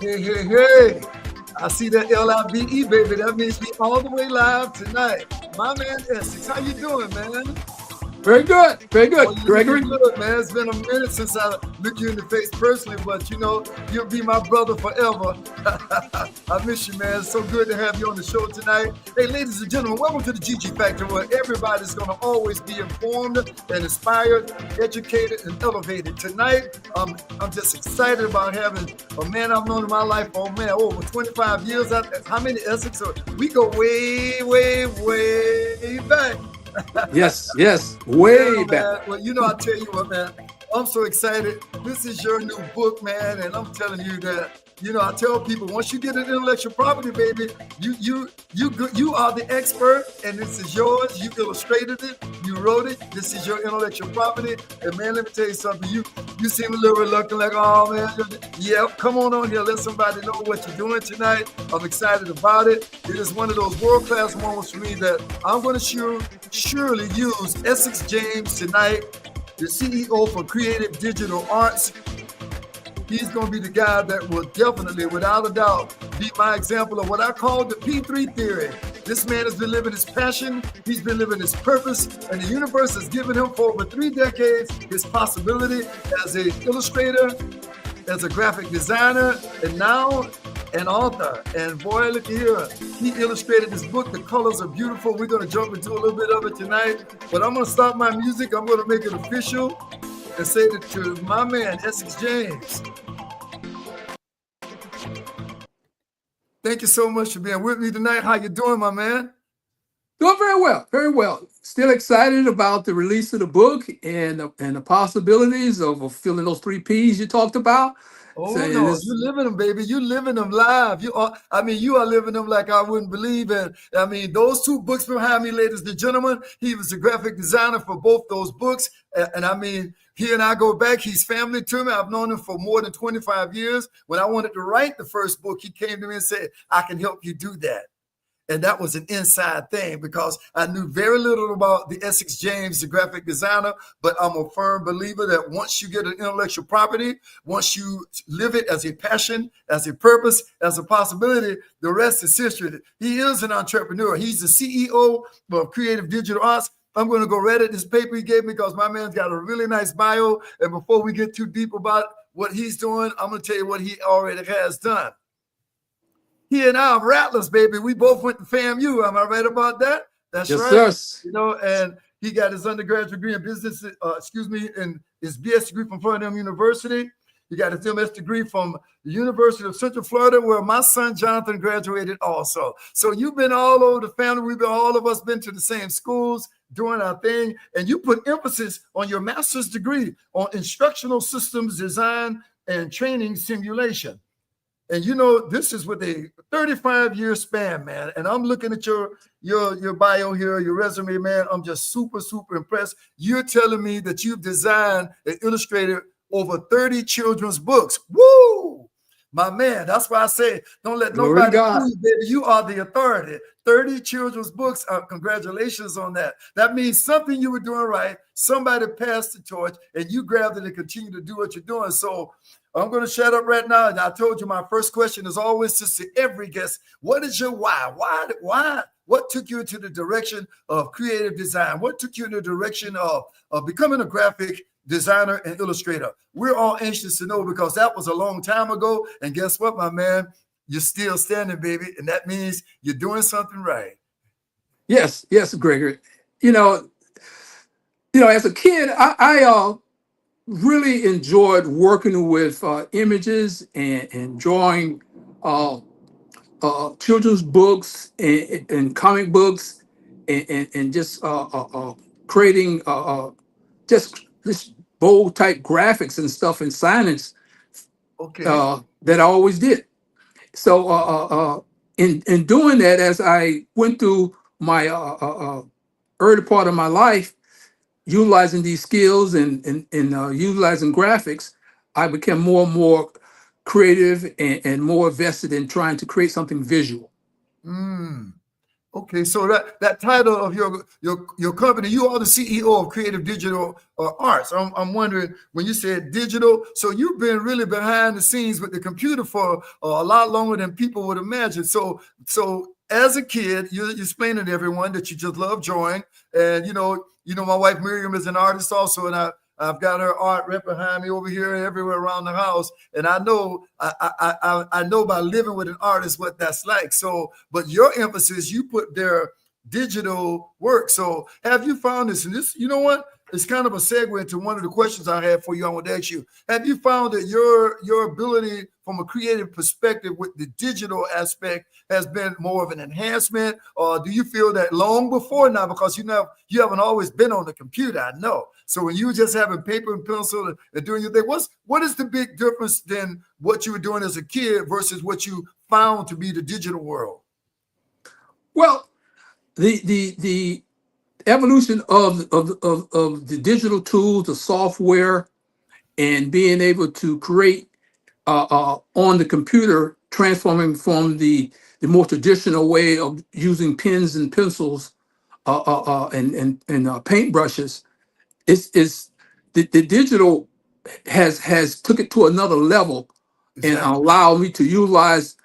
Hey, hey, hey. I see that LIVE, baby. That means we all the way live tonight. My man Essex, how you doing, man? Very Oh, good, you're looking Gregory. good, man. It's been a minute since I looked you in the face personally, but you'll be my brother forever. I miss you, man. It's so good to have you on the show tonight. Hey, ladies and gentlemen, welcome to the GG Factor, where everybody's going to always be informed and inspired, educated, and elevated. Tonight, I'm just excited about having a man I've known in my life, oh man, over 25 years. How many Essex? We go way, way, way back. Yes, Yeah, way back. man. Well, I tell you what, man. I'm so excited. This is your new book, man, and I'm telling you that. I tell people once you get an intellectual property, baby, you are the expert, and this is yours. You illustrated it, you wrote it. This is your intellectual property. And man, let me tell you something. You seem a little reluctant, like, oh man, yeah, come on here, let somebody know what you're doing tonight. I'm excited about it. It is one of those world-class moments for me that I'm going to surely use Essex James tonight, the CEO for Creative Digital Arts. He's going to be the guy that will definitely, without a doubt, be my example of what I call the P3 theory. This man has been living his passion, he's been living his purpose, and the universe has given him for over 3 decades his possibility as an illustrator, as a graphic designer, and now an author. And boy, look here, he illustrated this book. The colors are beautiful. We're going to jump into a little bit of it tonight, but I'm going to stop my music. I'm going to make it official and say it to my man, Essex James. Thank you so much for being with me tonight. How you doing, my man? Doing very well, very well. Still excited about the release of the book and the possibilities of fulfilling those 3 Ps you talked about. Oh Saying no, this, you living them, baby. You living them live. You are living them like I wouldn't believe. And I mean, those 2 books behind me, ladies and gentlemen, he was the graphic designer for both those books. And I mean, he and I go back. He's family to me. I've known him for more than 25 years. When I wanted to write the first book, he came to me and said, I can help you do that. And that was an inside thing because I knew very little about the Essex James, the graphic designer, but I'm a firm believer that once you get an intellectual property, once you live it as a passion, as a purpose, as a possibility, the rest is history. He is an entrepreneur. He's the CEO of Creative Digital Arts. I'm going to go read it, this paper he gave me, because my man's got a really nice bio. And before we get too deep about what he's doing, I'm going to tell you what he already has done. He and I are Rattlers, baby. We both went to FAMU. Am I right about that? That's yes, right. sir. And he got his undergraduate degree in business, and his BS degree from Florida University. He got his MS degree from the University of Central Florida, where my son Jonathan graduated also. So you've been all over the family. All of us been to the same schools doing our thing. And you put emphasis on your master's degree on instructional systems design and training simulation. And this is with a 35-year span, man. And I'm looking at your bio here, your resume, man. I'm just super, super impressed. You're telling me that you've designed and illustrated over 30 children's books. Woo! My man, that's why I say, don't let nobody fool you, baby. You are the authority. 30 children's books. Congratulations on that. That means something you were doing right. Somebody passed the torch, and you grabbed it and continue to do what you're doing. So I'm going to shut up right now. And I told you my first question is always to every guest, what is your why? Why? What took you into the direction of creative design? What took you in the direction of becoming a graphic designer and illustrator? We're all anxious to know, because that was a long time ago. And guess what, my man? You're still standing, baby. And that means you're doing something right. Yes, Gregory. As a kid, I really enjoyed working with images and drawing children's books and comic books and just creating just bold type graphics and stuff and signage Okay. that I always did. So in doing that, as I went through my early part of my life, utilizing these skills and utilizing graphics, I became more and more creative and more vested in trying to create something visual. Okay, so that title of your company, you are the CEO of Creative Digital Arts. I'm wondering, when you said digital, so you've been really behind the scenes with the computer for a lot longer than people would imagine. So as a kid, you're explaining to everyone that you just love drawing, and my wife Miriam is an artist also, and I've got her art right behind me over here, everywhere around the house, and I know I know by living with an artist what that's like. So, but your emphasis, you put their digital work. So, have you found this? And this, you know what? It's kind of a segue into one of the questions I had for you. I want to ask you: have you found that your ability from a creative perspective with the digital aspect has been more of an enhancement, or do you feel that long before now, because you haven't always been on the computer? I know. So when you were just having paper and pencil and doing your thing, what is the big difference than what you were doing as a kid versus what you found to be the digital world? Well, the evolution of the digital tools, the software, and being able to create on the computer, transforming from the more traditional way of using pens and pencils and paintbrushes, is the digital has took it to another level and Exactly. allowed me to utilize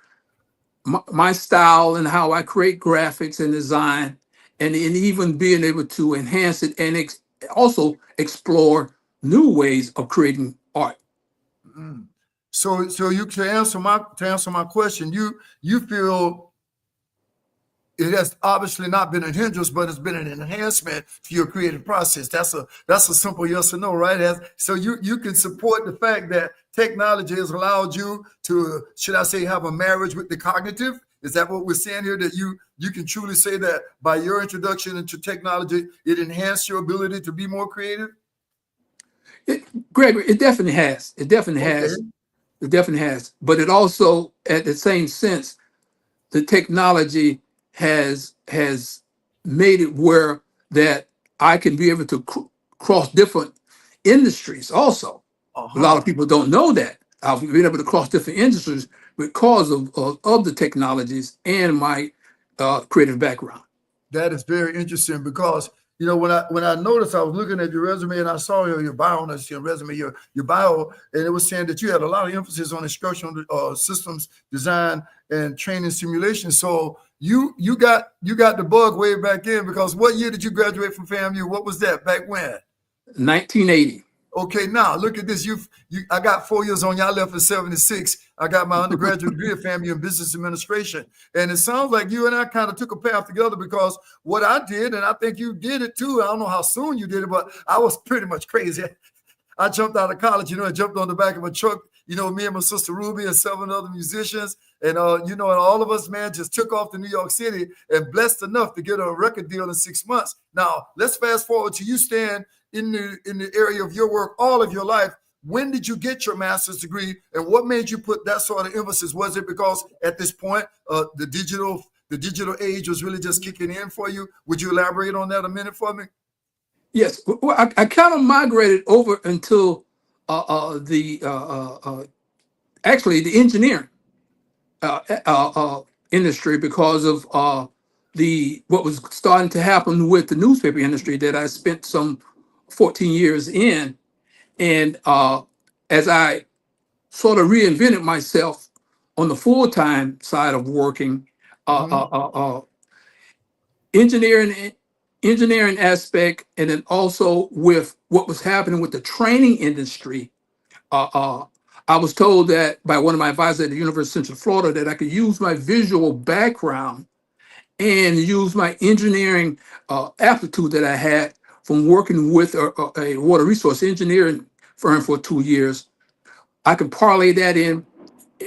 my style and how I create graphics and design, and even being able to enhance it and also explore new ways of creating art. Mm. So you to answer my question, you feel it has obviously not been a hindrance, but it's been an enhancement to your creative process. That's a simple yes or no, right? So you can support the fact that technology has allowed you to, should I say, have a marriage with the cognitive? Is that what we're saying here? That you can truly say that by your introduction into technology, it enhanced your ability to be more creative? Gregory, it definitely has. It definitely Okay. has. It definitely has. But it also, at the same sense, the technology has made it where that I can be able to cross different industries also. A lot of Uh-huh. people don't know that. I've been able to cross different industries because of the technologies and my creative background. That is very interesting because when I noticed, I was looking at your resume and I saw your bio on your resume, your bio, and it was saying that you had a lot of emphasis on instructional systems design and training simulation. So you got the bug way back in, because what year did you graduate from FAMU? What was that back when? 1980. Okay, now look at this. I got 4 years on. Y'all left in '76. I got my undergraduate degree at FAMU in business administration, and it sounds like you and I kind of took a path together, because what I did, and I think you did it too. I don't know how soon you did it, but I was pretty much crazy. I jumped out of college, and jumped on the back of a truck. Me and my sister Ruby and 7 other musicians, and and all of us, man, just took off to New York City, and blessed enough to get a record deal in 6 months. Now let's fast forward to you, Stan, in the area of your work all of your life. When did you get your master's degree, and what made you put that sort of emphasis? Was it because at this point the digital age was really just kicking in for you? Would you elaborate on that a minute for me? Yes, well, I kind of migrated over until the actually the engineering industry, because of the what was starting to happen with the newspaper industry that I spent some 14 years in, and as I sort of reinvented myself on the full time side of working, uh, Hmm. uh, uh, uh, engineering engineering aspect, and then also with what was happening with the training industry. uh, uh, I was told that by one of my advisors at the University of Central Florida that I could use my visual background and use my engineering aptitude that I had from working with a water resource engineering firm for 2 years. I could parlay that in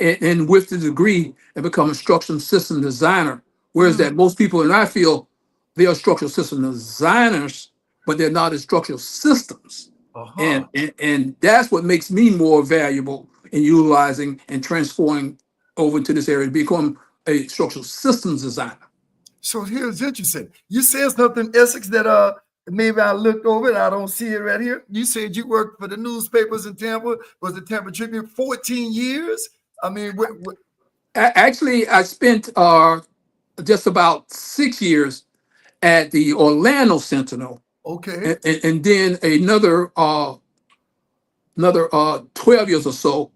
and with the degree and become a structural system designer. Whereas that Mm. most people in our field, they are structural system designers, but they're not in structural systems. Uh-huh. And that's what makes me more valuable in utilizing and transforming over into this area to become a structural systems designer. So here's interesting. You said something, Essex, that maybe I looked over it. I don't see it right here. You said you worked for the newspapers in Tampa. Was the Tampa Tribune 14 years? I mean, Actually, I spent just about 6 years at the Orlando Sentinel, Okay. and then another 12 years or so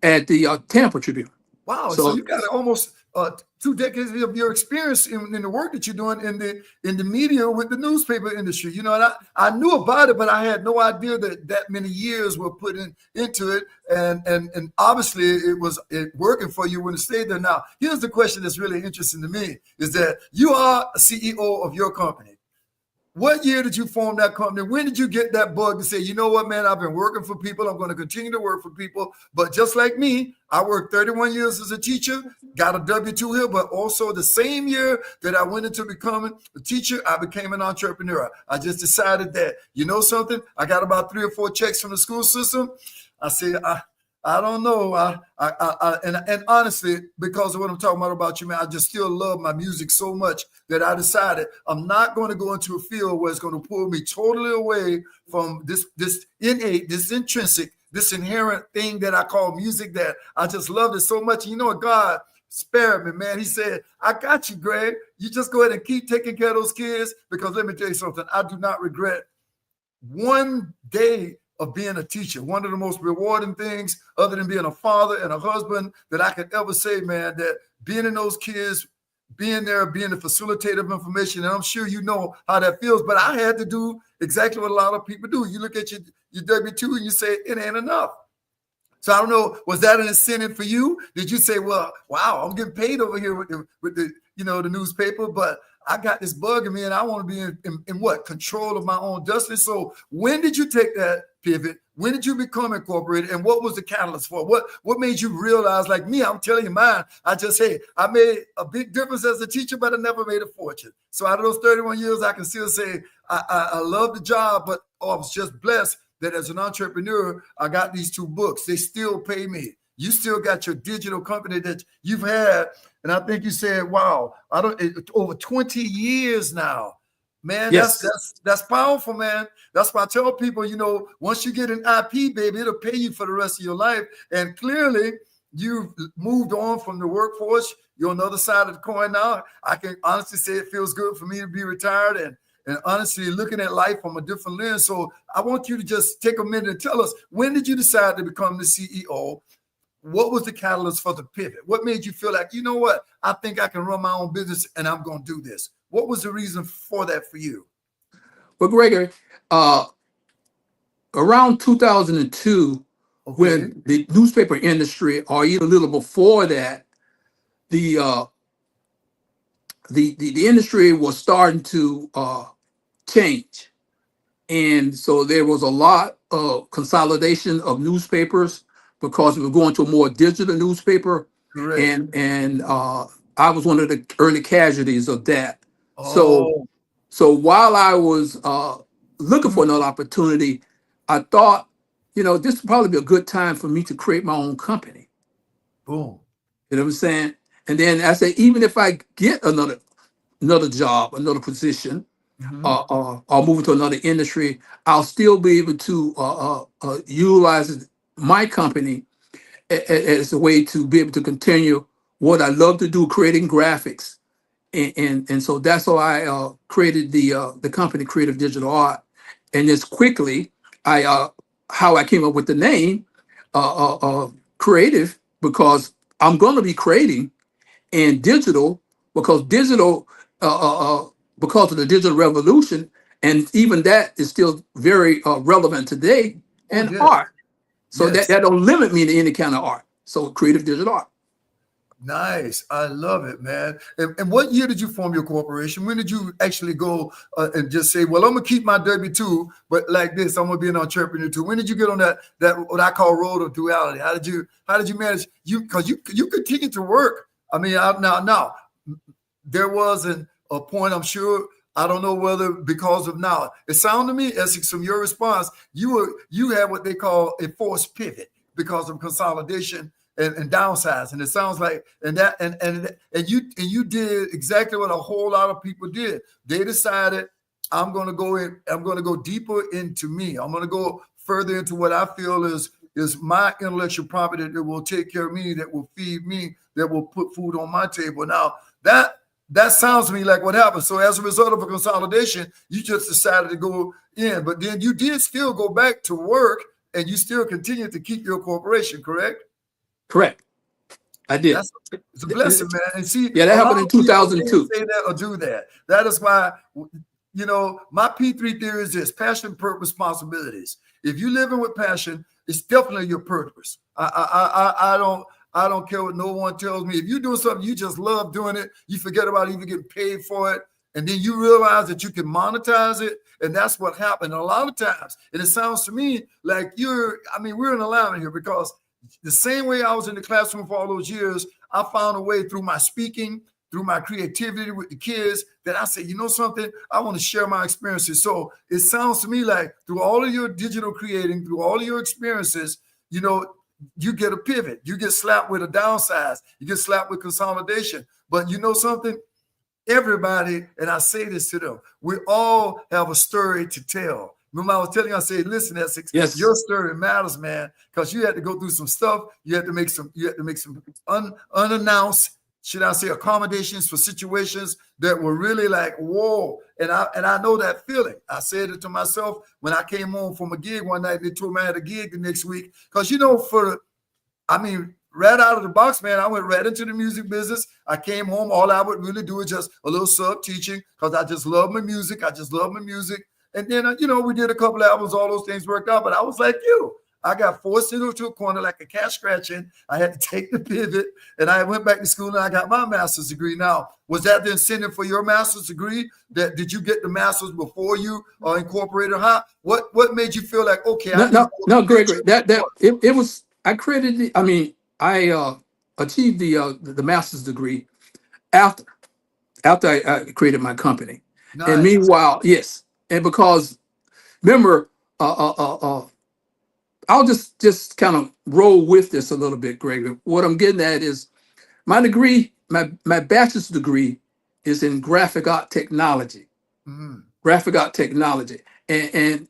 at the Tampa Tribune. Wow. So So you got almost 2 decades of your experience in the work that you're doing in the media with the newspaper industry. You know, and I knew about it, but I had no idea that many years were put into it. And obviously it working for you when it stayed there. Now, here's the question that's really interesting to me is that you are a CEO of your company. What year did you form that company? When did you get that bug to say, you know what, man, I've been working for people. I'm going to continue to work for people. But just like me, I worked 31 years as a teacher, got a W-2 here, but also the same year that I went into becoming a teacher, I became an entrepreneur. I just decided that, you know something? I got about 3 or 4 checks from the school system. I said, I don't know. And honestly, because of what I'm talking about you, man, I just still love my music so much that I decided I'm not going to go into a field where it's going to pull me totally away from this innate, this intrinsic, this inherent thing that I call music that I just loved it so much. And you know what? God spared me, man. He said, I got you, Greg. You just go ahead and keep taking care of those kids because let me tell you something. I do not regret one day of being a teacher. One of the most rewarding things other than being a father and a husband that I could ever say, man, that being in those kids, being there, being the facilitator of information, and I'm sure you know how that feels, but I had to do exactly what a lot of people do. You look at your W-2 and you say, it ain't enough. So I don't know, was that an incentive for you? Did you say, well, wow, I'm getting paid over here with the the newspaper, but I got this bug in me and I want to be in what? Control of my own destiny. So when did you take that pivot? When did you become incorporated? And what was the catalyst for? What made you realize, like me, I'm telling you mine, I made a big difference as a teacher, but I never made a fortune. So out of those 31 years, I can still say I love the job, but I was just blessed that as an entrepreneur, I got these 2 books. They still pay me. You still got your digital company that you've had. And I think you said, wow, over 20 years now. Man, yes, that's powerful, man. That's why I tell people, once you get an IP, baby, it'll pay you for the rest of your life. And clearly, you've moved on from the workforce. You're on the other side of the coin now. I can honestly say it feels good for me to be retired and honestly looking at life from a different lens. So I want you to just take a minute and tell us, when did you decide to become the CEO? What was the catalyst for the pivot? What made you feel like, you know what, I think I can run my own business and I'm going to do this? What was the reason for that for you? well, Gregory, around 2002, Okay. when the newspaper industry, or even a little before that, the industry was starting to change, and so there was a lot of consolidation of newspapers because we were going to a more digital newspaper, Correct. and I was one of the early casualties of that. So Oh, while I was looking for another opportunity, I thought, this would probably be a good time for me to create my own company. boom. You know what I'm saying? And then I say, even if I get another job, another position, Mhm. or move into another industry, I'll still be able to utilize my company as a way to be able to continue what I love to do, creating graphics. And so that's how I created the company Creative Digital Art. And just quickly, how I came up with the name Creative, because I'm going to be creating, and digital uh, uh, uh, because of the digital revolution, and even that is still very relevant today. Oh, And yes. art, so that Yes. don't limit me to any kind of art. So creative digital art. Nice. I love it, man. And what year did you form your corporation? When did you actually go and just say, well, I'm going to keep my W-2, but like this, I'm going to be an entrepreneur too? When did you get on that what I call road of duality? How did you manage because you continue to work. I mean, now there wasn't a point, I'm sure. I don't know whether because of now. It sounded to me, Essex, from your response, you had what they call a forced pivot because of consolidation and downsize. And it sounds like and you did exactly what a whole lot of people did. They decided I'm going to go deeper into me. I'm going to go further into what I feel is my intellectual property that will take care of me, that will feed me, that will put food on my table. Now that that sounds to me like what happened. So as a result of a consolidation, you just decided to go in, but then you did still go back to work and you still continue to keep your corporation, correct? Correct. I did. That's it's a blessing, man. And see, Yeah, that a lot happened in of people can't 2002. say that or do that. That is why, you know, my P3 theory is this: passion, purpose, responsibilities. If you're living with passion, it's definitely your purpose. I don't care what no one tells me. If you're doing something you just love doing it, you forget about even getting paid for it, and then you realize that you can monetize it, and that's what happened a lot of times. And it sounds to me like we're in alignment here, because the same way I was in the classroom for all those years, I found a way through my speaking, through my creativity with the kids, that I said, you know something, I want to share my experiences. So it sounds to me like through all of your digital creating, through all of your experiences, you know, you get a pivot, you get slapped with a downsize, you get slapped with consolidation. But you know something? Everybody, and I say this to them, we all have a story to tell. Remember, I was telling you, I said, listen, Essex, Yes. your story matters, man, because you had to go through some stuff. You had to make some unannounced, should I say, accommodations for situations that were really like, whoa. And I know that feeling. I said it to myself when I came home from a gig one night. They told me I had a gig the next week. Because, you know, right out of the box, man, I went right into the music business. I came home. All I would really do is just a little sub teaching, because I just love my music. And then, you know, we did a couple of albums. All those things worked out. But I was like you. I got forced into a corner like a cat scratching. I had to take the pivot, and I went back to school, and I got my master's degree. Now, was that the incentive for your master's degree? Did you get the master's before you incorporated? What made you feel like, okay, No, Gregory, it was, I credited, I achieved the master's degree after I created my company. Nice. And meanwhile, yes, and because remember, I'll just kind of roll with this a little bit, Gregory. What I'm getting at is my degree, my bachelor's degree is in graphic art technology. Mhm. Graphic art technology, and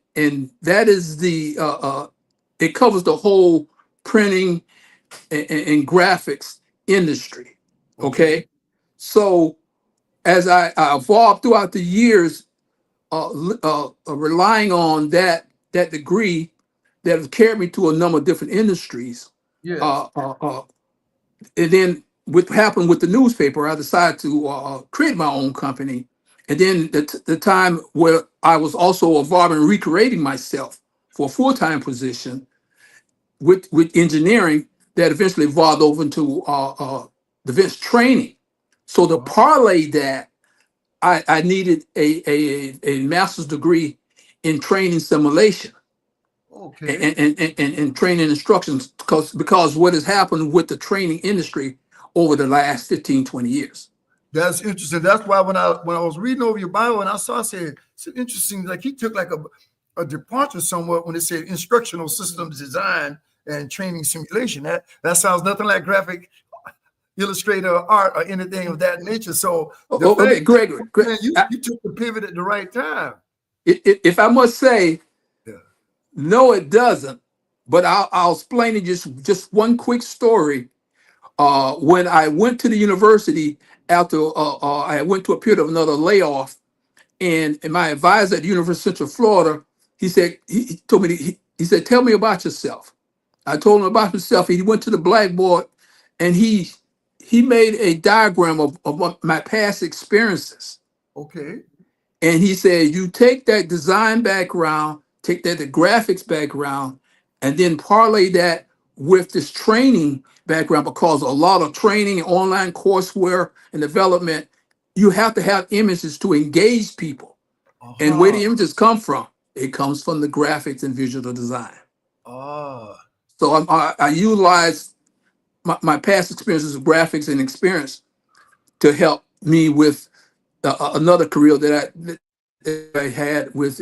that is it covers the whole printing and graphics industry. Okay, so as I evolved throughout the years, relying on that degree that has carried me to a number of different industries. Yes. And then what happened with the newspaper, I decided to create my own company. And then the time where I was also evolving, recreating myself for a full-time position with engineering, that eventually evolved over into defense training. So to parlay that, I needed a master's degree in training simulation. Okay. And training instructions, because what has happened with the training industry over the last 15, 20 years. That's interesting. That's why when I was reading over your bio and I said, it's interesting, like he took like a departure somewhat when it said instructional systems design and training simulation. That sounds nothing like graphic Illustrator art or anything of that nature. So Okay, Gregory, man, you took the pivot at the right time. If I must say, Yeah. no, it doesn't. But I'll explain it, just one quick story. When I went to the university after I went to a period of another layoff, and my advisor at the University of Central Florida, he told me, he said, tell me about yourself. I told him about myself. He went to the blackboard and he made a diagram of my past experiences. Okay. And he said, you take that design background, take that the graphics background, and then parlay that with this training background, because a lot of training, online courseware and development, you have to have images to engage people. And where the images come from? It comes from the graphics and visual design. So I utilize my past experiences of graphics and experience to help me with another career that I had with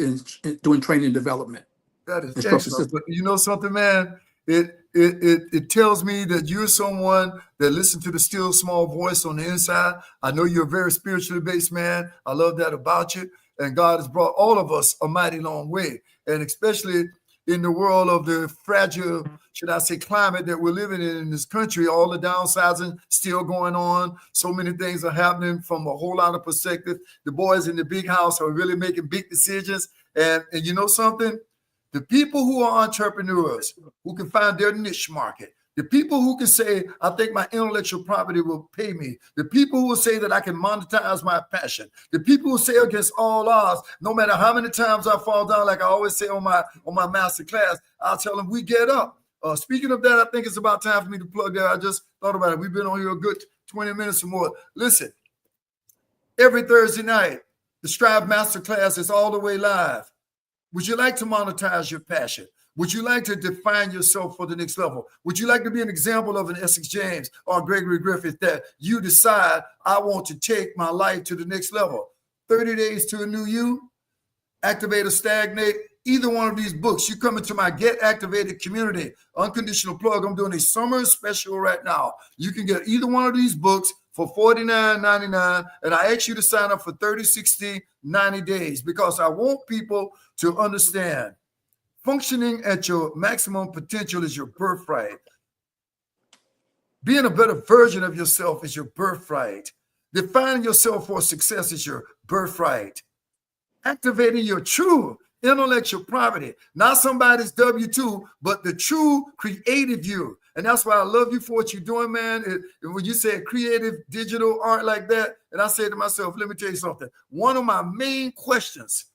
doing training and development. That is excellent. But you know something, man? It tells me that you're someone that listens to the still small voice on the inside. I know you're a very spiritually based man. I love that about you. And God has brought all of us a mighty long way. And especially in the world of the fragile, should I say, climate that we're living in this country. All the downsizing still going on. So many things are happening from a whole lot of perspective. The boys in the big house are really making big decisions. And you know something? The people who are entrepreneurs, who can find their niche market, the people who can say, I think my intellectual property will pay me, the people who will say that I can monetize my passion, the people who say against all odds, no matter how many times I fall down, like I always say on my master class, I'll tell them we get up. Speaking of that, I think it's about time for me to plug that. I just thought about it. We've been on here a good 20 minutes or more. Listen, every Thursday night, the Strive Masterclass is all the way live. Would you like to monetize your passion? Would you like to define yourself for the next level? Would you like to be an example of an Essex James or Gregory Griffith that you decide, I want to take my life to the next level? 30 Days to a New You, Activate or Stagnate, either one of these books. You come into my Get Activated community, unconditional plug. I'm doing a summer special right now. You can get either one of these books for $49.99, and I ask you to sign up for 30, 60, 90 days because I want people to understand functioning at your maximum potential is your birthright. Being a better version of yourself is your birthright. Defining yourself for success is your birthright. Activating your true intellectual property, not somebody's W-2, but the true creative you. And that's why I love you for what you're doing, man. And when you say creative digital art like that, and I said to myself, let me tell you something. One of my main questions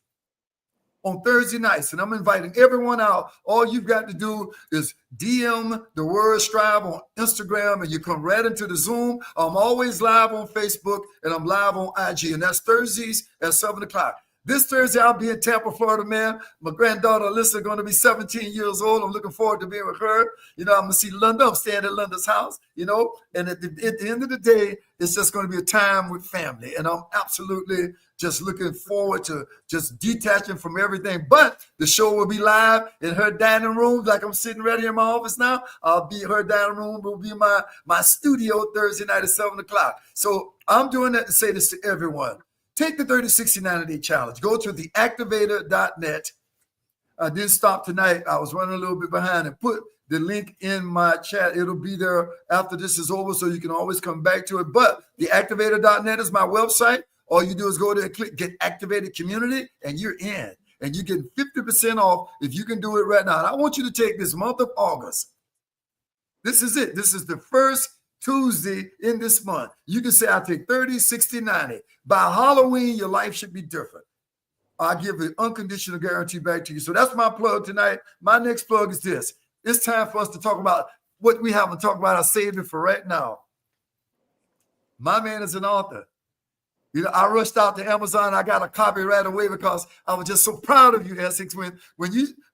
on Thursday nights, and I'm inviting everyone out, all you've got to do is DM the word Strive on Instagram, and you come right into the Zoom. I'm always live on Facebook, and I'm live on IG, and that's Thursdays at 7 o'clock. This Thursday, I'll be in Tampa, Florida, man. My granddaughter, Alyssa, going to be 17 years old. I'm looking forward to being with her. You know, I'm going to see Linda. I'm staying at Linda's house, you know. And at the end of the day, it's just going to be a time with family. And I'm absolutely just looking forward to just detaching from everything. But the show will be live in her dining room, like I'm sitting right here in my office now. I'll be her dining room. Will be my studio Thursday night at 7 o'clock. So I'm doing that to say this to everyone. Take the 30, 60, 90-day challenge. Go to theactivator.net. I didn't stop tonight. I was running a little bit behind and put the link in my chat. It'll be there after this is over, so you can always come back to it. But theactivator.net is my website. All you do is go there and click Get Activated Community, and you're in. And you get 50% off if you can do it right now. And I want you to take this month of August. This is it. This is the first Tuesday in this month. You can say, I take 30, 60, 90. By Halloween, your life should be different. I give an unconditional guarantee back to you. So that's my plug tonight. My next plug is this. It's time for us to talk about what we haven't talked about. I saved it for right now. My man is an author. You know, I rushed out to Amazon. I got a copy right away because I was just so proud of you, Essex. When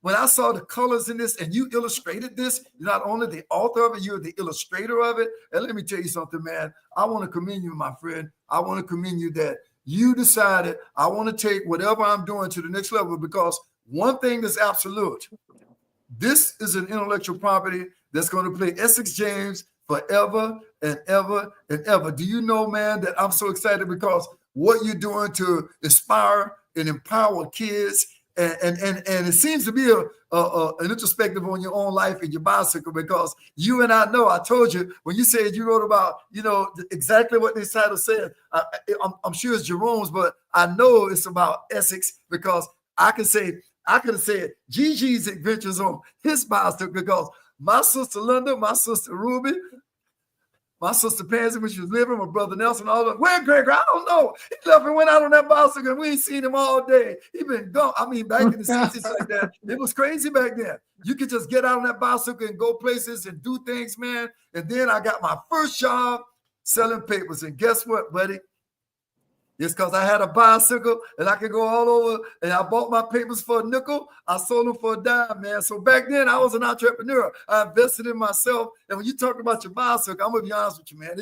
I saw the colors in this and you illustrated this, you're not only the author of it, you're the illustrator of it. And let me tell you something, man. I want to commend you, my friend. I want to commend you that you decided I want to take whatever I'm doing to the next level, because one thing is absolute. This is an intellectual property that's going to play Essex James forever and ever and ever. Do you know, man, that I'm so excited because what you're doing to inspire and empower kids, and it seems to be an introspective on your own life and your bicycle, because you and I know, I told you, when you said you wrote about, you know, exactly what this title said, I'm sure it's Jerome's, but I know it's about Essex because I could have said Gigi's adventures on his bicycle, because my sister Linda, my sister Ruby, my sister Pansy, when she was living, my brother Nelson, all of where Gregory? I don't know. He left and went out on that bicycle, and we ain't seen him all day. He been gone. I mean, back in the 60s like that, it was crazy back then. You could just get out on that bicycle and go places and do things, man. And then I got my first job selling papers. And guess what, buddy? It's because I had a bicycle and I could go all over, and I bought my papers for a nickel. I sold them for a dime, man. So back then I was an entrepreneur. I invested in myself. And when you talk about your bicycle, I'm going to be honest with you, man.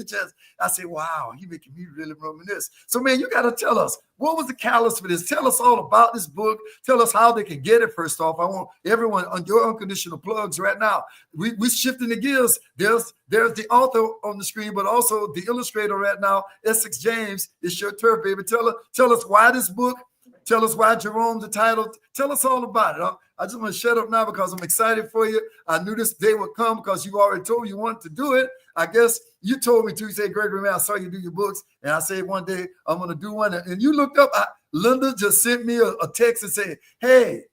I say, wow, you're making me really reminisce. So, man, you got to tell us, what was the catalyst for this? Tell us all about this book. Tell us how they can get it, first off. I want everyone on your unconditional plugs right now. We're shifting the gears. There's the author on the screen, but also the illustrator right now, Essex James. It's your turf, baby. Tell us why this book, Tell us why Jerome's the title. Tell us all about it. I just want to shut up now because I'm excited for you. I knew this day would come because you already told me you wanted to do it. I guess you told me to. You said, Gregory, man, I saw you do your books. And I said, one day I'm going to do one. And you looked up. Linda just sent me a text and said, hey,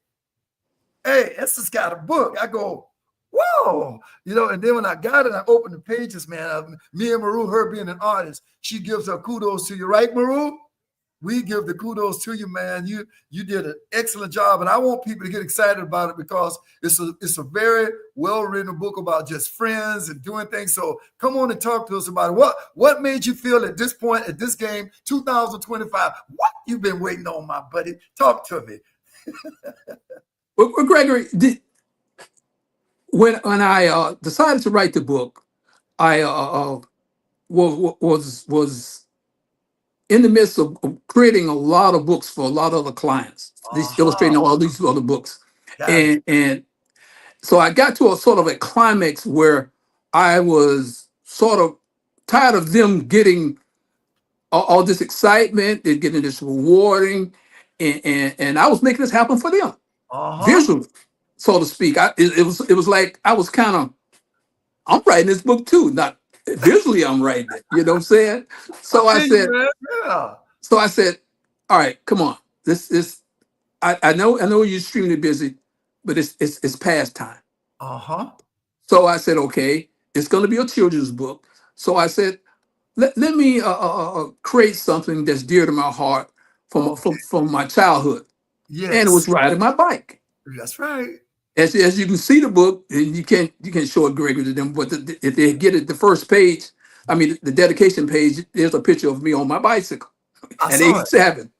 Essex got a book. I go, whoa. And then when I got it, I opened the pages, man. Me and Maru, her being an artist, she gives her kudos to you. Right, Maru? We give the kudos to you, man. You did an excellent job, and I want people to get excited about it because it's a very well-written book about just friends and doing things. So come on and talk to us about it. What made you feel at this point, at this game, 2025, what you been waiting on, my buddy? Talk to me. Well, Gregory, when I decided to write the book, I was in the midst of creating a lot of books for a lot of other clients, illustrating all these other books. And so I got to a sort of a climax where I was sort of tired of them getting all this excitement, they're getting this rewarding, and I was making this happen for them, visually, so to speak. It was like I was kind of, I'm writing this book too, not visually I'm writing it, you know what I'm saying? So I said, So I said, all right, come on. I know you're extremely busy, but it's past time. So I said, okay, it's going to be a children's book. So I said, let me create something that's dear to my heart from my childhood. Yes. And it was riding my bike. That's right. As you can see the book, and you can't show it, Gregory, to them, but if they get it, the first page, I mean, the dedication page, there's a picture of me on my bicycle at age 7.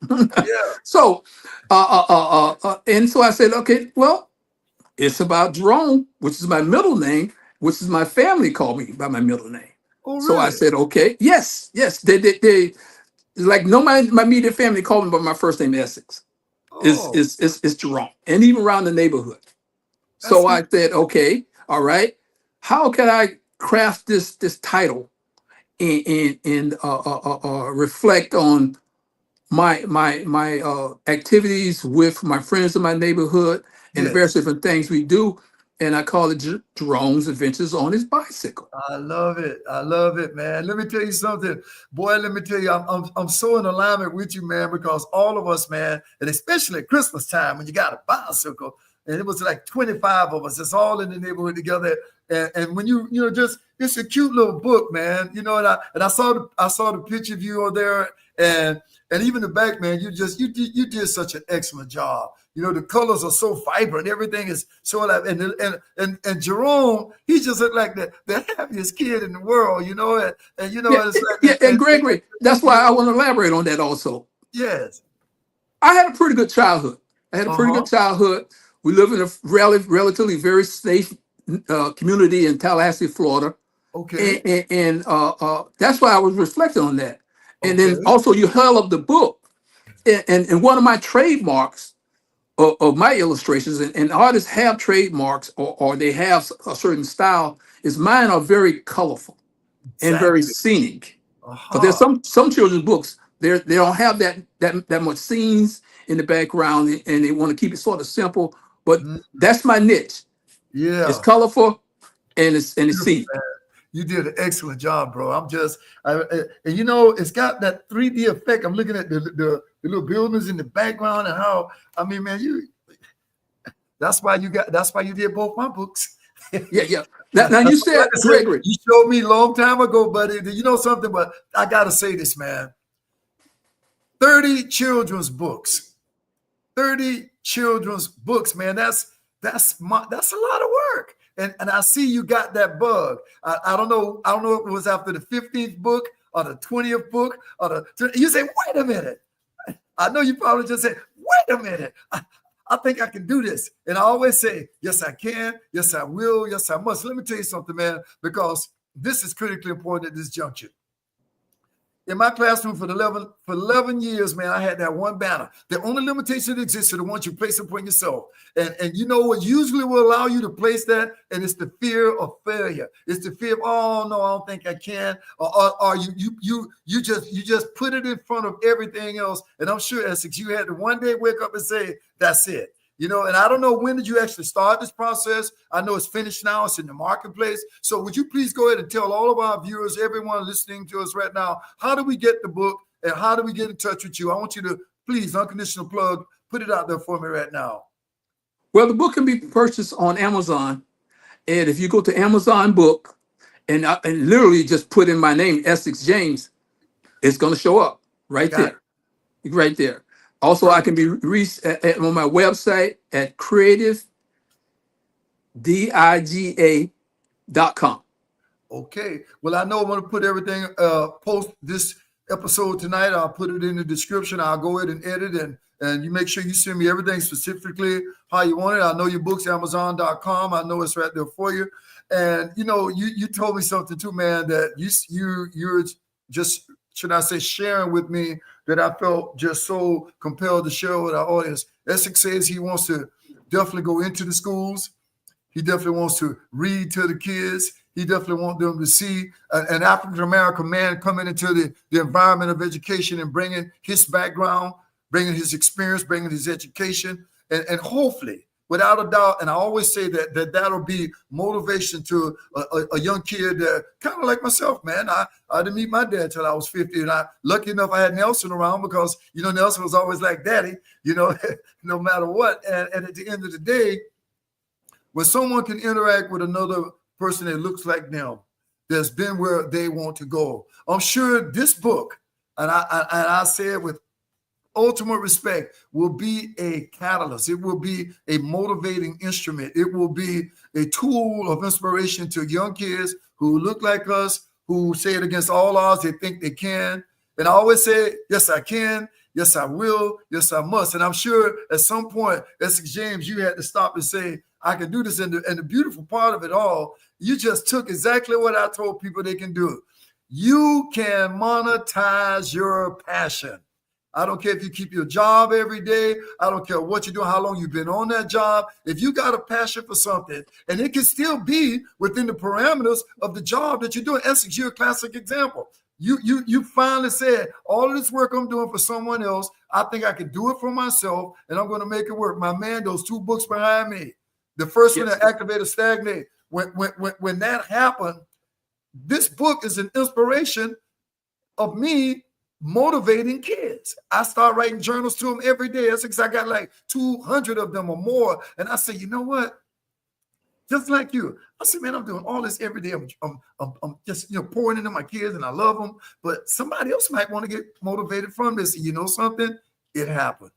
So, and so I said, okay, well, it's about Jerome, which is my middle name, which is my family called me by my middle name. Oh, really? So I said, okay, yes. They like my immediate family called me by my first name, Essex. It's Jerome, and even around the neighborhood. So I said, okay, all right. How can I craft this title and reflect on my activities with my friends in my neighborhood and the various different things we do? And I call it Jerome's Adventures on His Bicycle. I love it, man. Let me tell you something, boy. Let me tell you, I'm so in alignment with you, man, because all of us, man, and especially at Christmas time when you got a bicycle. And it was like 25 of us. It's all in the neighborhood together. And when you just, it's a cute little book, man. And I saw the picture of you on there, and even the back, man. You did such an excellent job. The colors are so vibrant. Everything is so alive. And Jerome, he just looked like the happiest kid in the world. And Gregory, that's why I want to elaborate on that also. Yes, I had a pretty good childhood. We live in a relatively very safe community in Tallahassee, Florida. Okay. And that's why I was reflecting on that. And then also you held up the book. And one of my trademarks of my illustrations, and artists have trademarks or they have a certain style, is mine are very colorful and very scenic. But there's some children's books, they don't have that much scenes in the background, and they want to keep it sort of simple. But that's my niche. Yeah, it's colorful and it's scenic. You did an excellent job, bro. And it's got that 3D effect. I'm looking at the little buildings in the background and how, I mean, man, that's why you did both my books. Yeah. Now you said, Gregory, you showed me a long time ago, buddy. You know something, but I gotta say this, man. 30 children's books. 30 children's books, man. That's a lot of work. And I see you got that bug. I don't know if it was after the 15th book or the 20th book you say, wait a minute. I know you probably just said, wait a minute. I think I can do this. And I always say, yes, I can. Yes, I will. Yes, I must. Let me tell you something, man, because this is critically important at this juncture. In my classroom for 11 years, man, I had that one banner. The only limitation that exists are the ones you place upon yourself. And you know what usually will allow you to place that? And it's the fear of failure. It's the fear of, oh no, I don't think I can. Or you just put it in front of everything else. And I'm sure, Essex, you had to one day wake up and say, that's it. You know, and I don't know, when did you actually start this process? I know it's finished now. It's in the marketplace. So would you please go ahead and tell all of our viewers, everyone listening to us right now, how do we get the book and how do we get in touch with you? I want you to please, unconditional plug, put it out there for me right now. Well, the book can be purchased on Amazon. And if you go to Amazon Book and literally just put in my name, Essex James, it's going to show up right there. Right there. Also, I can be reached on my website at creativediga.com. Okay. Well, I know I'm going to put everything, post this episode tonight. I'll put it in the description. I'll go ahead and edit and you make sure you send me everything specifically how you want it. I know your book's Amazon.com. I know it's right there for you. And, you know, you told me something too, man, that you're just, should I say, sharing with me that I felt just so compelled to share with our audience. Essex says he wants to definitely go into the schools. He definitely wants to read to the kids. He definitely wants them to see an African-American man coming into the environment of education and bringing his background, bringing his experience, bringing his education, and hopefully, without a doubt, and I always say that'll be motivation to a young kid that kind of like myself, man. I didn't meet my dad till I was 50, and lucky enough I had Nelson around because, you know, Nelson was always like daddy, you know, no matter what. And at the end of the day, when someone can interact with another person that looks like them, that's been where they want to go, I'm sure this book, and I say it with ultimate respect, will be a catalyst. It will be a motivating instrument. It will be a tool of inspiration to young kids who look like us, who say it against all odds. They think they can. And I always say, yes, I can. Yes, I will. Yes, I must. And I'm sure at some point, Essex James, you had to stop and say, I can do this. And the beautiful part of it all, you just took exactly what I told people they can do. You can monetize your passion. I don't care if you keep your job every day. I don't care what you do, how long you've been on that job. If you got a passion for something, and it can still be within the parameters of the job that you're doing. Essex, you're a classic example. You finally said, all of this work I'm doing for someone else, I think I can do it for myself, and I'm going to make it work. My man, those two books behind me, the first one, the Activate or Stagnate, when that happened, this book is an inspiration of me motivating kids. I start writing journals to them every day. I got like 200 of them or more. And I say, you know what? Just like you, I said, man, I'm doing all this every day. I'm just, you know, pouring into my kids and I love them. But somebody else might want to get motivated from this. And you know something? It happened.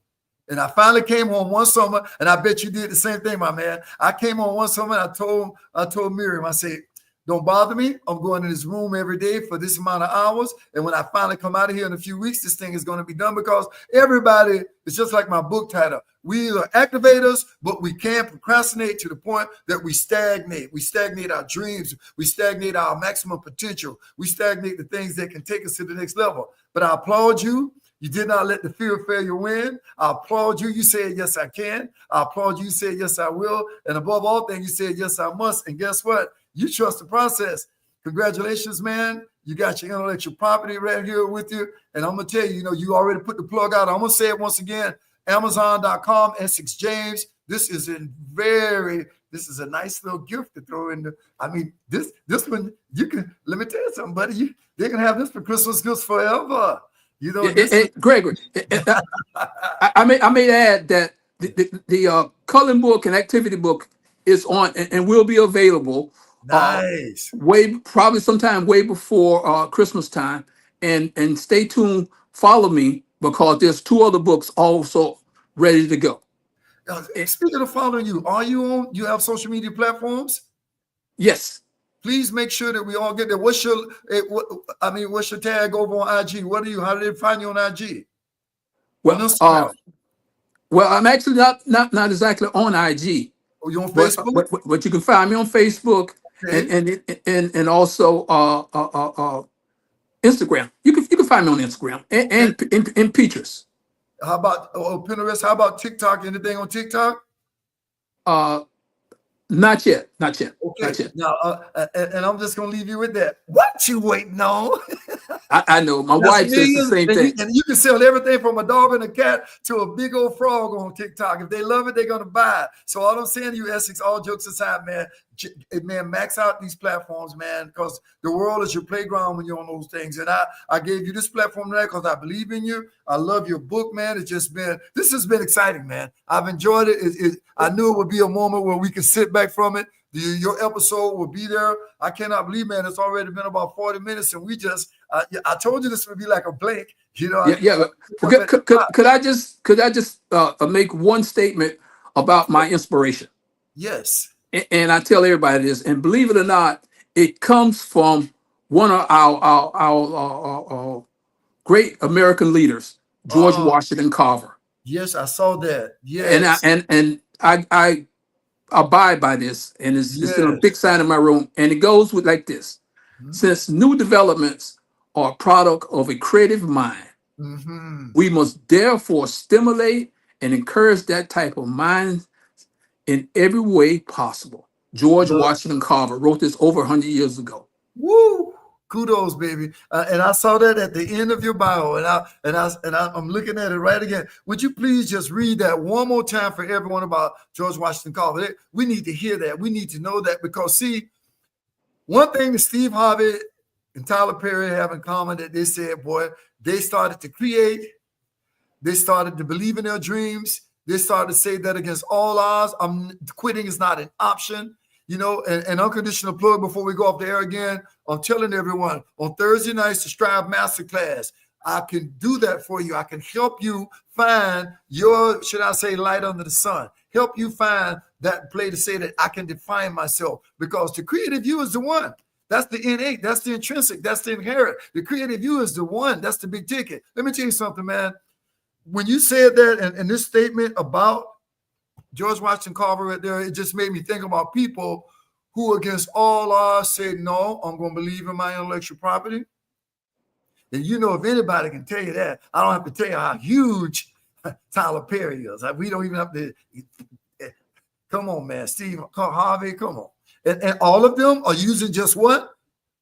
And I finally came home one summer, and I bet you did the same thing, my man. I came home one summer and I told Miriam, I said, don't bother me. I'm going in this room every day for this amount of hours. And when I finally come out of here in a few weeks, this thing is going to be done, because everybody, it's just like my book title. We are activators, but we can't procrastinate to the point that we stagnate. We stagnate our dreams. We stagnate our maximum potential. We stagnate the things that can take us to the next level. But I applaud you. You did not let the fear of failure win. I applaud you. You said, yes, I can. I applaud you. You said, yes, I will. And above all things, you said, yes, I must. And guess what? You trust the process. Congratulations, man. You got your intellectual property right here with you. And I'm going to tell you, you know, you already put the plug out. I'm going to say it once again, Amazon.com, Essex James. This is a nice little gift to throw in the, I mean, this one, you can, let me tell you something, buddy. They can have this for Christmas gifts forever. You know, Gregory, I may add that the coloring book and activity book is on and will be available. Nice. Probably sometime way before Christmas time, and stay tuned. Follow me, because there's two other books also ready to go. Speaking of following you, you have social media platforms? Yes. Please make sure that we all get there. What's your tag over on IG? How do they find you on IG? Well, I'm actually not exactly on IG. Oh, you on Facebook? But you can find me on Facebook, okay. and also Instagram. You can can find me on Instagram and Pinterest. How about Pinterest? How about TikTok? Anything on TikTok? Not yet, not yet, Okay. not yet. Now, and I'm just gonna leave you with that. What you waiting on? I know my That's wife says the millions, same thing. and you can sell everything from a dog and a cat to a big old frog on TikTok. If they love it, they're gonna buy it. So all I'm saying to you, Essex, all jokes aside, man, max out these platforms, man, because the world is your playground when you're on those things. And I gave you this platform tonight because I believe in you. I love your book, man. This has been exciting, man. I've enjoyed it. I knew it would be a moment where we could sit back from it. Your episode will be there. I cannot believe, man, it's already been about 40 minutes, and we just I told you this would be like a blink, you know. Yeah. Could I just make one statement about my inspiration? Yes. And I tell everybody this, and believe it or not, it comes from one of our great American leaders, George Washington Carver. Yes, I saw that. Yes. And I abide by this, and it's in a big sign in my room, and it goes with like this. Mm-hmm. Since new developments are a product of a creative mind, we must therefore stimulate and encourage that type of mind in every way possible. George Washington Carver wrote this over 100 years ago. Woo! Kudos, baby. And I saw that at the end of your bio, and I'm looking at it right again. Would you please just read that one more time for everyone about George Washington Carver? We need to hear that. We need to know that, because see, one thing that Steve Harvey and Tyler Perry have in common, that they said, boy, they started to create, they started to believe in their dreams, they started to say that against all odds, quitting is not an option. You know, and unconditional plug before we go off the air again, I'm telling everyone, on Thursday nights, the Strive Masterclass, I can do that for you. I can help you find your, should I say, light under the sun. Help you find that play to say that I can define myself, because the creative you is the one. That's the innate. That's the intrinsic. That's the inherent. The creative you is the one. That's the big ticket. Let me tell you something, man. When you said that and this statement about George Washington Carver right there, it just made me think about people who against all odds said, no, I'm going to believe in my intellectual property. And you know, if anybody can tell you that, I don't have to tell you how huge Tyler Perry is. We don't even have to. Come on, man. Steve Harvey, come on. And all of them are using just what?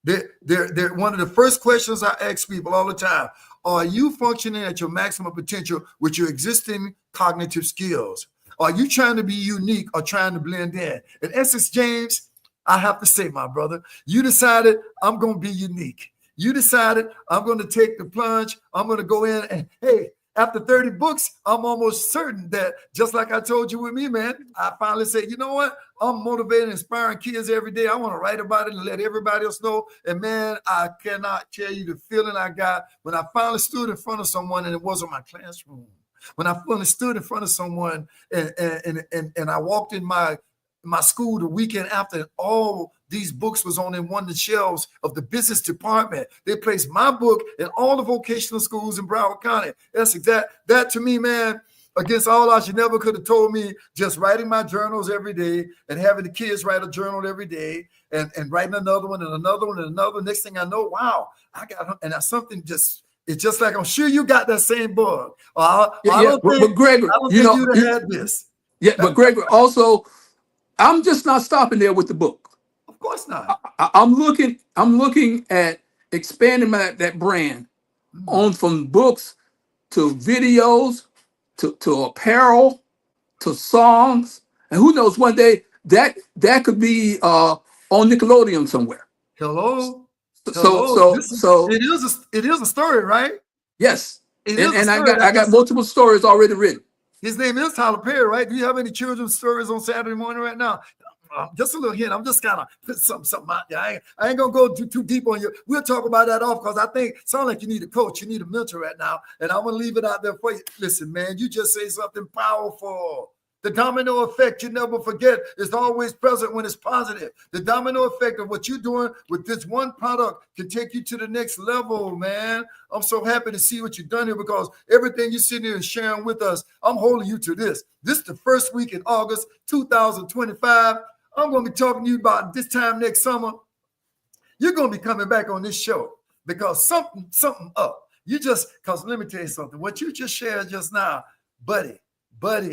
They're one of the first questions I ask people all the time. Are you functioning at your maximum potential with your existing cognitive skills? Are you trying to be unique or trying to blend in? And Essex James, I have to say, my brother, you decided I'm going to be unique. You decided I'm going to take the plunge. I'm going to go in and, hey, after 30 books, I'm almost certain that, just like I told you with me, man, I finally said, you know what? I'm motivating, inspiring kids every day. I want to write about it and let everybody else know. And man, I cannot tell you the feeling I got when I finally stood in front of someone, and it wasn't my classroom. When I finally stood in front of someone and I walked in my school the weekend after, and all these books was on in one of the shelves of the business department. They placed my book in all the vocational schools in Broward County. Essex, that to me, man, against all odds, you never could have told me just writing my journals every day and having the kids write a journal every day and writing another one and another one and another. Next thing I know, wow, I got, and that's something just, it's just like, I'm sure you got that same bug. I don't think you'd have had this. Yeah, but Gregory, also, I'm just not stopping there with the book. Of course not. I'm looking at expanding that brand on from books to videos to apparel to songs, and who knows, one day that could be on Nickelodeon somewhere. Hello. So it is a story, right? Yes. And I got multiple stories already written. His name is Tyler Perry, right? Do you have any children's stories on Saturday morning right now? Just a little hint. I'm just kind of put something out there. I ain't gonna go too deep on you. We'll talk about that off, because I think sound like you need a coach, you need a mentor right now, and I'm gonna leave it out there for you. Listen, man, you just say something powerful. The domino effect, you never forget, is always present when it's positive. The domino effect of what you're doing with this one product can take you to the next level, man. I'm so happy to see what you've done here, because everything you're sitting here and sharing with us, I'm holding you to this. This is the first week in August 2025. I'm going to be talking to you about this time next summer. You're going to be coming back on this show because something up. You just, because let me tell you something. What you just shared just now, buddy,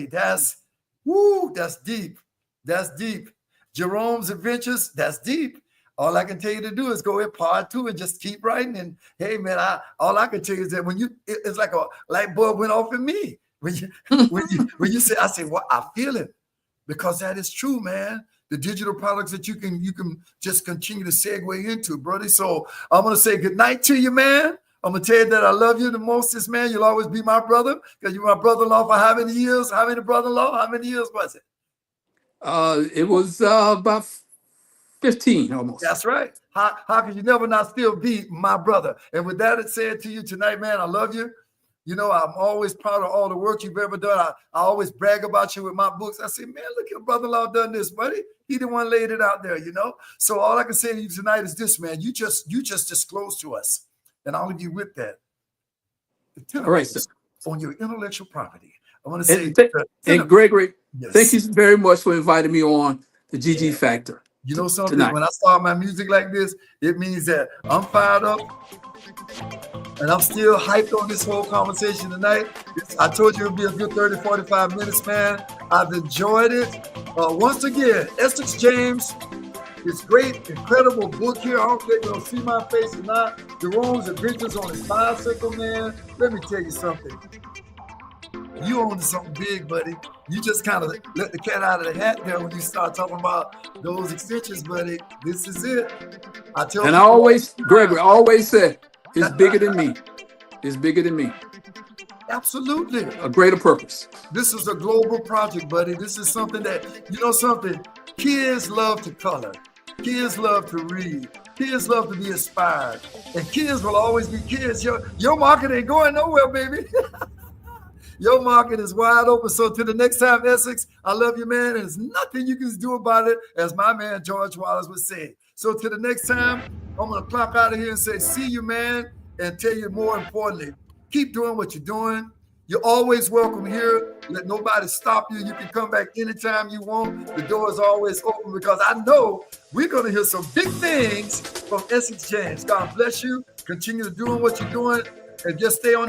that's, woo, that's deep. That's deep. Jerome's adventures, that's deep. All I can tell you to do is go in part 2 and just keep writing. And hey, man, all I can tell you is that when it's like a light bulb went off in me. When you say, I say, well, I feel it, because that is true, man. The digital products that you can just continue to segue into, brother. So I'm gonna say good night to you, man. I'm gonna tell you that I love you the mostest, man. You'll always be my brother, because you're my brother-in-law for how many years? How many brother-in-law? How many years was it? It was about 15 almost. That's right. How can you never not still be my brother? And with that said to you tonight, man, I love you. You know, I'm always proud of all the work you've ever done. I always brag about you with my books. I say, man, look, your brother-in-law done this, buddy. He the one laid it out there, you know? So all I can say to you tonight is this, man. You just disclosed to us, and I'll leave you with that. The All right, sir. On your intellectual property. I want to say, and Gregory, yes. Thank you very much for inviting me on the GG Factor. You know something? Tonight. When I start my music like this, it means that I'm fired up and I'm still hyped on this whole conversation tonight. I told you it would be a good 30, 45 minutes, man. I've enjoyed it. Once again, Essex James, this great, incredible book here. I don't think you're going to see my face or not. Jerome's Adventures on his Bicycle, man. Let me tell you something. You own something big, buddy. You just kind of let the cat out of the hat there when you start talking about those extensions, buddy. This is it. I always, Gregory, always said, it's bigger than me. It's bigger than me. Absolutely. A greater purpose. This is a global project, buddy. This is something that, you know something? Kids love to color. Kids love to read. Kids love to be inspired. And kids will always be kids. Your market ain't going nowhere, baby. Your market is wide open. So till the next time, Essex, I love you, man. And there's nothing you can do about it, as my man George Wallace would say. So till the next time, I'm going to clock out of here and say, see you, man, and tell you more importantly, keep doing what you're doing. You're always welcome here. Let nobody stop you. You can come back anytime you want. The door is always open, because I know we're going to hear some big things from Essex James. God bless you. Continue doing what you're doing, and just stay on that.